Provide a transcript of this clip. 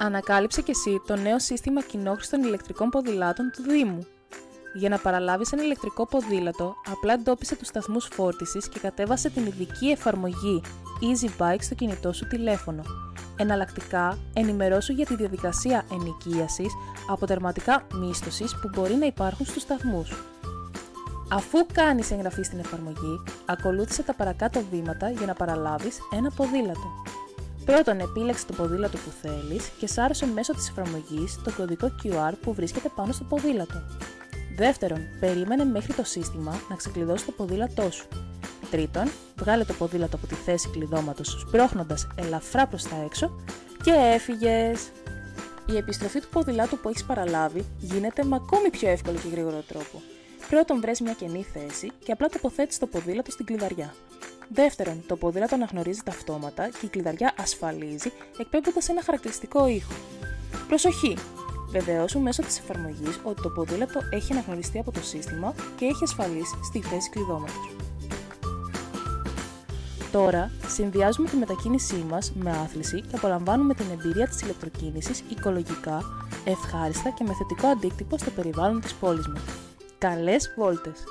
Ανακάλυψε κι εσύ το νέο σύστημα κοινόχρηστων ηλεκτρικών ποδηλάτων του Δήμου. Για να παραλάβεις ένα ηλεκτρικό ποδήλατο, απλά εντόπισε τους σταθμούς φόρτισης και κατέβασε την ειδική εφαρμογή Easy Bike στο κινητό σου τηλέφωνο. Εναλλακτικά, ενημερώσου για τη διαδικασία ενοικίασης από τερματικά μίσθωσης που μπορεί να υπάρχουν στους σταθμούς. Αφού κάνεις εγγραφή στην εφαρμογή, ακολούθησε τα παρακάτω βήματα για να παραλάβεις ένα ποδήλατο. Πρώτον, επίλεξε το ποδήλατο που θέλεις και σάρωσε μέσω της εφαρμογής το κωδικό QR που βρίσκεται πάνω στο ποδήλατο. Δεύτερον, περίμενε μέχρι το σύστημα να ξεκλειδώσει το ποδήλατό σου. Τρίτον, βγάλε το ποδήλατο από τη θέση κλειδώματος σπρώχνοντας ελαφρά προς τα έξω και έφυγες. Η επιστροφή του ποδηλάτου που έχεις παραλάβει γίνεται με ακόμη πιο εύκολο και γρήγορο τρόπο. Πρώτον, βρες μια κενή θέση και απλά τοποθέτεις το ποδήλατο στην κλειδαριά. Δεύτερον, το ποδήλατο αναγνωρίζεται αυτόματα και η κλειδαριά ασφαλίζει, εκπέμποντας ένα χαρακτηριστικό ήχο. Προσοχή! Βεβαιώσου μέσω της εφαρμογής ότι το ποδήλατο έχει αναγνωριστεί από το σύστημα και έχει ασφαλίσει στη θέση κλειδώματος. Τώρα, συνδυάζουμε τη μετακίνησή μας με άθληση και απολαμβάνουμε την εμπειρία της ηλεκτροκίνησης οικολογικά, ευχάριστα και με θετικό αντίκτυπο στο περιβάλλον της πόλης μας. Καλές βόλτες!